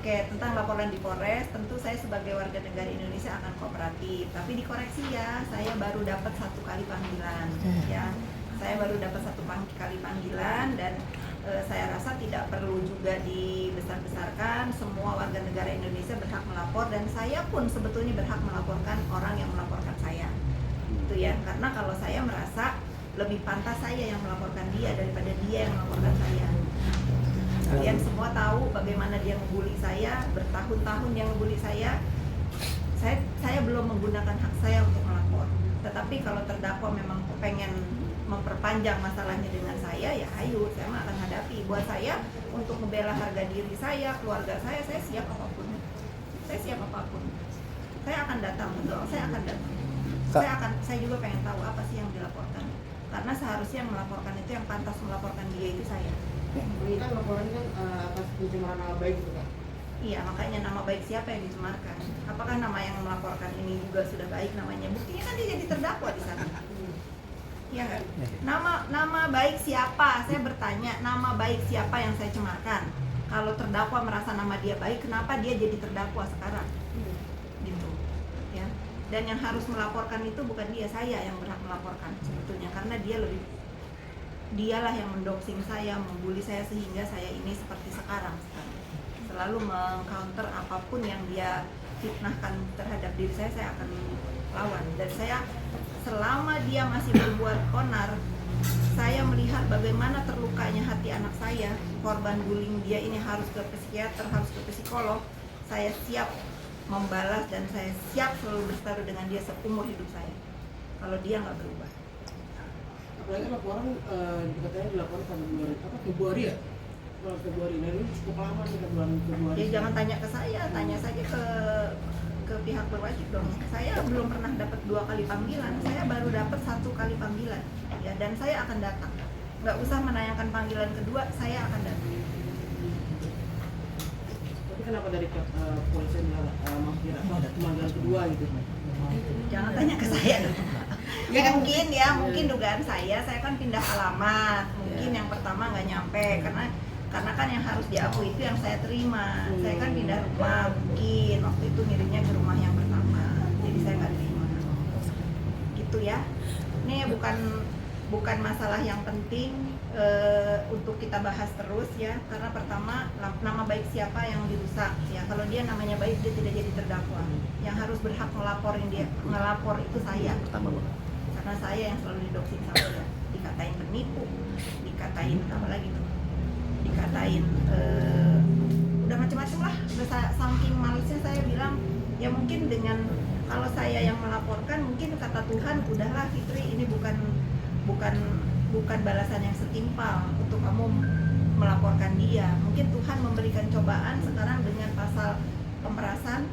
Oke, tentang laporan di Polres, tentu saya sebagai warga negara Indonesia akan kooperatif. Tapi dikoreksi ya, saya baru dapat 1 kali panggilan, ya. Saya baru dapat 1 kali panggilan dan saya rasa tidak perlu juga dibesar-besarkan. Semua warga negara Indonesia berhak melapor dan saya pun sebetulnya berhak melaporkan orang yang melaporkan saya. Itu ya, karena kalau saya merasa lebih pantas saya yang melaporkan dia daripada dia yang melaporkan saya. Kalian semua tahu bagaimana dia ngebully saya, bertahun-tahun dia ngebully saya. Saya belum menggunakan hak saya untuk melapor. Tetapi kalau terdakwa memang pengen memperpanjang masalahnya dengan saya, ya ayo, saya mah akan hadapi. Buat saya, untuk membela harga diri saya, keluarga saya siap apapun. Saya siap apapun. Saya akan datang, betul, saya akan datang. Saya juga pengen tahu apa sih yang dilaporkan. Karena seharusnya yang melaporkan itu, yang pantas melaporkan dia itu saya. Ini kan laporan kan atas pencemaran nama baik gitu kan? Iya, makanya nama baik siapa yang dicemarkan? Apakah nama yang melaporkan ini juga sudah baik namanya? Buktinya kan dia jadi terdakwa di sana. Iya kan? Nama baik siapa? Saya bertanya, nama baik siapa yang saya cemarkan? Kalau terdakwa merasa nama dia baik, kenapa dia jadi terdakwa sekarang? Gitu. Ya. Dan yang harus melaporkan itu bukan dia, saya yang berhak melaporkan sebetulnya, karena dialah yang mendoxing saya, membuli saya sehingga saya ini seperti sekarang. Selalu meng-counter apapun yang dia fitnahkan terhadap diri saya akan lawan. Dan saya, selama dia masih berbuat onar, saya melihat bagaimana terlukanya hati anak saya, korban bullying dia ini harus ke psikiater, harus ke psikolog. Saya siap membalas dan saya siap selalu bertaruh dengan dia seumur hidup saya kalau dia nggak berubah. Apalagi laporan katanya dilaporkan pada Februari ya? Bulan Februari, nah ini cukup lama nih bulan Februari. Ya jangan tanya ke saya, tanya saja ke pihak berwajib dong. Saya belum pernah dapat 2 kali panggilan, saya baru dapat 1 kali panggilan, ya, dan saya akan datang. Nggak usah menayangkan panggilan kedua, saya akan datang. Tapi kenapa dari polisi mampir ada panggilan kedua gitu? Jangan tanya ke saya dong. Ya mungkin dugaan saya kan pindah alamat. Mungkin yang pertama nggak nyampe karena kan yang harus diakui itu yang saya terima. Saya kan pindah rumah, mungkin waktu itu ngirimnya ke rumah yang pertama, jadi saya nggak terima. Gitu ya. Ini bukan masalah yang penting untuk kita bahas terus ya, karena pertama nama baik siapa yang dirusak ya. Kalau dia namanya baik, dia tidak jadi terdakwa. Yang harus berhak ngelapor itu saya, karena saya yang selalu didoxing sama dia, dikatain penipu, dikatain apa lagi tuh, dikatain udah macam-macam lah. Udah saking malesnya saya bilang, ya mungkin dengan kalau saya yang melaporkan, mungkin kata Tuhan, udahlah Fitri, ini bukan balasan yang setimpal untuk kamu melaporkan dia. Mungkin Tuhan memberikan cobaan sekarang dengan pasal pemerasan,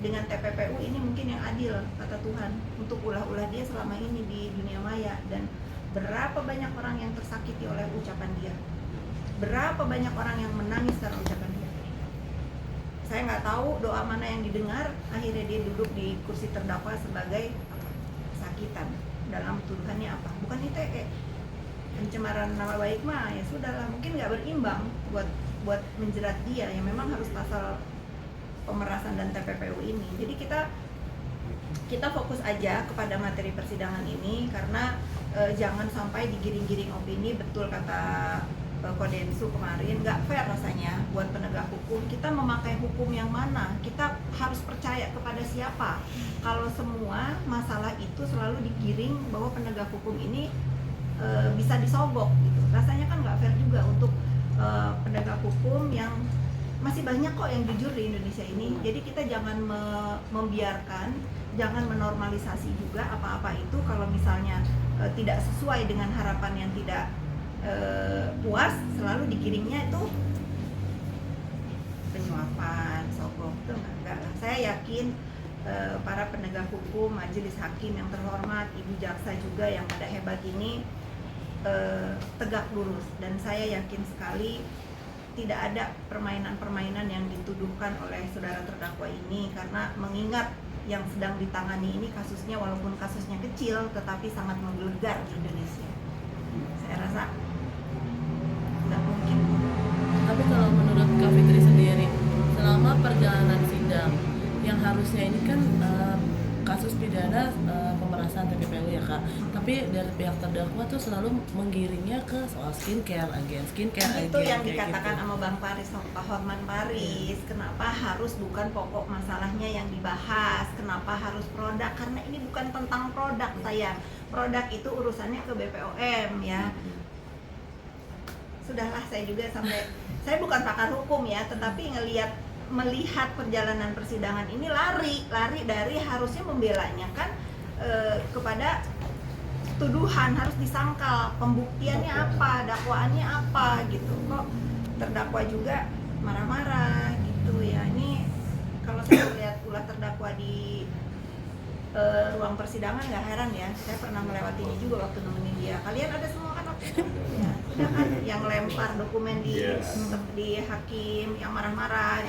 dengan TPPU ini mungkin yang adil, kata Tuhan, untuk ulah-ulah dia selama ini di dunia maya. Dan berapa banyak orang yang tersakiti oleh ucapan dia, berapa banyak orang yang menangis karena ucapan dia. Saya nggak tahu doa mana yang didengar, akhirnya dia duduk di kursi terdakwa sebagai sakitan. Dalam tuduhannya apa? Bukan ITE. Pencemaran nama baik mah ya sudahlah, mungkin nggak berimbang buat menjerat dia, yang memang harus pasal pemerasan dan TPPU ini. Jadi kita fokus aja kepada materi persidangan ini, karena jangan sampai digiring-giring opini. Betul kata Kodensu kemarin, nggak fair rasanya buat penegak hukum. Kita memakai hukum yang mana? Kita harus percaya kepada siapa? Kalau semua masalah itu selalu digiring bahwa penegak hukum ini bisa disogok gitu, rasanya kan nggak fair juga untuk penegak hukum yang masih banyak kok yang jujur di Indonesia ini. Jadi kita jangan membiarkan, jangan menormalisasi juga apa-apa itu. Kalau misalnya tidak sesuai dengan harapan yang tidak puas, selalu dikirimnya itu penyuapan, sogok, itu enggak lah. Saya yakin para penegak hukum, majelis hakim yang terhormat, ibu jaksa juga yang pada hebat ini tegak lurus, dan saya yakin sekali tidak ada permainan-permainan yang dituduhkan oleh saudara terdakwa ini, karena mengingat yang sedang ditangani ini kasusnya, walaupun kasusnya kecil tetapi sangat menggelegar di Indonesia. Saya rasa nggak mungkin. Tapi kalau menurut Kak Fitri sendiri, selama pidana pemerasan TPPU ya Kak. Tapi dari pihak terdakwa tuh selalu menggiringnya ke soal skincare again. Itu yang dikatakan sama Bang Paris, Pak Hotman Paris. Kenapa harus bukan pokok masalahnya yang dibahas? Kenapa harus produk? Karena ini bukan tentang produk, sayang. Produk itu urusannya ke BPOM ya. Sudahlah, saya juga saya bukan pakar hukum ya, tetapi melihat perjalanan persidangan ini lari dari harusnya membelanya kan kepada tuduhan, harus disangkal, pembuktiannya apa, dakwaannya apa gitu. Kok terdakwa juga marah-marah gitu ya. Ini kalau saya lihat ulah terdakwa di ruang persidangan nggak heran ya, saya pernah melewatinya juga waktu nemenin dia. Kalian ada semua kan waktu itu? Ya, sudah kan yang lempar dokumen di hakim, yang marah-marah,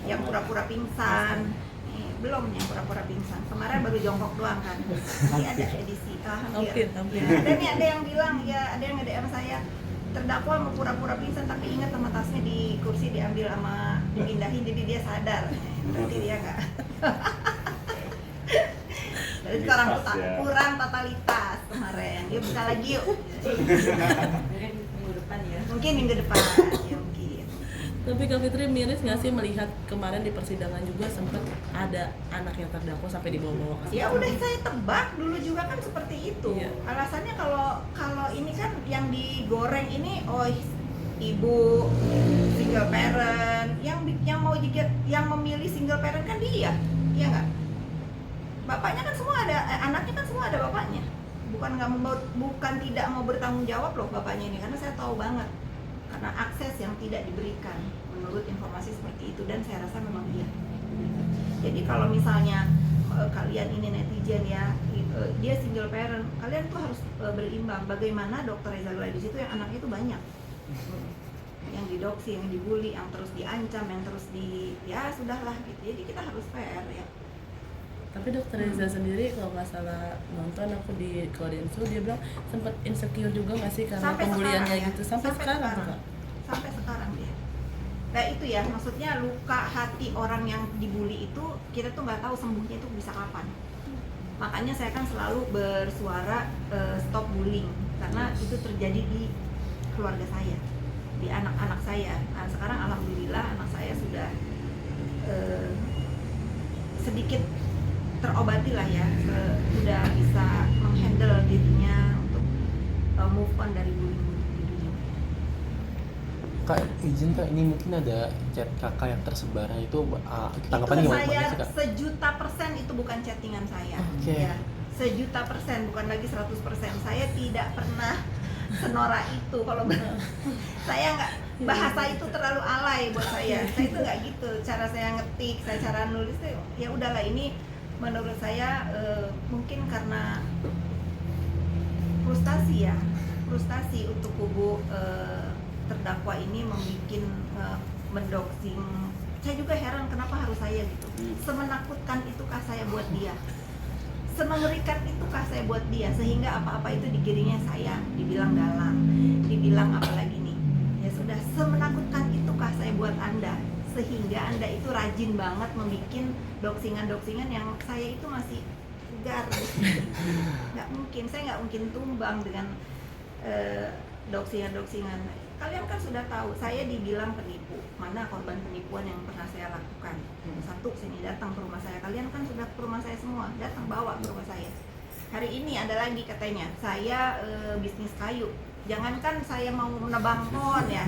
yang pura-pura pingsan. Belum yang pura-pura pingsan, kemarin baru jongkok doang kan. Nanti ada edisi, hampir. Ya, ada yang bilang, ya ada yang nge-DM saya, terdakwa mau pura-pura pingsan tapi ingat sama tasnya di kursi diambil sama dipindahin, jadi dia sadar. Berarti dia nggak. Jadi orang kurang totalitas kemarin. Dia bisa lagi yuk. Minggu depan ya. Mungkin minggu depan ya mungkin. Tapi Kak Fitri miris nggak sih melihat kemarin di persidangan juga sempat ada anak yang terdakwa sampai dibawa-bawa ke ya udah saya tebak dulu juga kan seperti itu. Iya. Alasannya kalau ini kan yang digoreng ini ibu single parent, yang mau juga yang memilih single parent kan dia, iya nggak? Bapaknya kan semua ada, anaknya kan semua ada bapaknya. Bukan tidak mau bertanggung jawab loh bapaknya ini, karena saya tahu banget karena akses yang tidak diberikan menurut informasi seperti itu, dan saya rasa memang iya. Jadi kalau misalnya kalian ini netizen ya, dia single parent, kalian tuh harus berimbang. Bagaimana Dokter Reza Gladys itu yang anaknya itu banyak, yang didoksi, yang dibully, yang terus diancam, yang terus ya sudahlah gitu. Jadi kita harus fair ya. Tapi Dokter Reza sendiri kalau nggak salah nonton aku di Kodensu, dia bilang sempat insecure juga nggak sih karena pembuliannya ya? Gitu sampai sekarang. Sampai sekarang dia. Nah itu ya, maksudnya luka hati orang yang dibully itu kita tuh nggak tahu sembuhnya itu bisa kapan. Makanya saya kan selalu bersuara stop bullying, karena itu terjadi di keluarga saya, di anak-anak saya. Nah, sekarang alhamdulillah anak saya sudah sedikit terobati lah ya, sudah bisa menghandle dirinya untuk move on dari bullying di dunia. Kak, izin Kak, ini mungkin ada chat kakak yang tersebar itu tanggapannya gimana sih Kak? 1.000.000% itu bukan chattingan saya. Okay. Ya, 1.000.000%, bukan lagi 100%. Saya tidak pernah senora itu. Kalau saya nggak, bahasa itu terlalu alay buat saya. Saya itu nggak gitu. Cara saya ngetik, cara nulis itu ya udahlah, ini menurut saya mungkin karena frustasi untuk kubu terdakwa ini membuat mendoxing. Saya juga heran kenapa harus saya gitu. Semenakutkan itukah saya buat dia? Semengerikan itukah saya buat dia sehingga apa-apa itu digiringnya saya, dibilang dalang, dibilang apalagi nih. Ya sudah, semenakutkan itukah saya buat Anda sehingga Anda itu rajin banget membuat doxingan yang saya itu masih segar. Nggak mungkin, saya nggak mungkin tumbang dengan doxingan. Kalian kan sudah tahu, saya dibilang penipu. Mana korban penipuan yang pernah saya lakukan? Satu, sini datang ke rumah saya. Kalian kan sudah ke rumah saya semua, datang bawa ke rumah saya. Hari ini ada lagi katanya, saya bisnis kayu. Jangankan saya mau menebang pohon ya,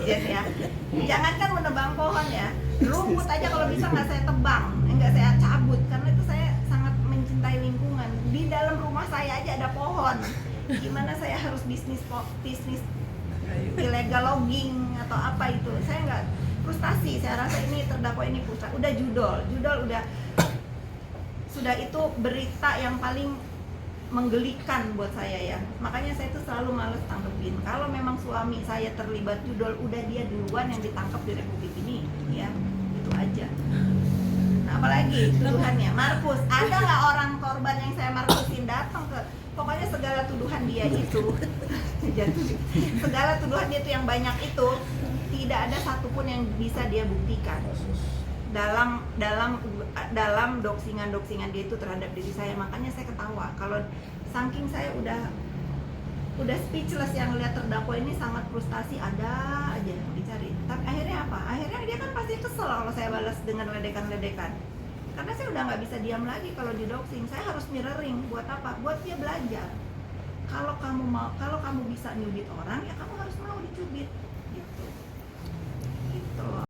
ya. Jangankan menebang pohon ya, rumput aja kalau bisa nggak saya tebang, nggak saya cabut, karena itu saya sangat mencintai lingkungan. Di dalam rumah saya aja ada pohon, gimana saya harus bisnis illegal logging atau apa itu? Saya nggak, frustasi. Saya rasa ini terdakwa ini frustasi. Udah judul sudah itu berita yang paling menggelikan buat saya ya. Makanya saya tuh selalu males tanggepin. Kalau memang suami saya terlibat judul, udah dia duluan yang ditangkap di Republik ini ya. Itu aja. Nah, apalagi tuduhannya Markus. Ada nggak orang korban yang saya Markusin datang ke, pokoknya segala tuduhan dia itu segala tuduhan dia itu yang banyak itu tidak ada satupun yang bisa dia buktikan dalam dalam doksingan dia itu terhadap diri saya. Makanya saya ketawa kalau saking saya udah speechless yang lihat terdakwa ini sangat frustasi, ada aja yang dicari. Tapi akhirnya apa? Akhirnya dia kan pasti kesel kalau saya balas dengan ledekan-ledekan. Karena saya udah nggak bisa diam lagi kalau di doxing. Saya harus mirroring. Buat apa? Buat dia belajar. Kalau kamu bisa nyubit orang, ya kamu harus mau dicubit. Gitu. Gitu loh.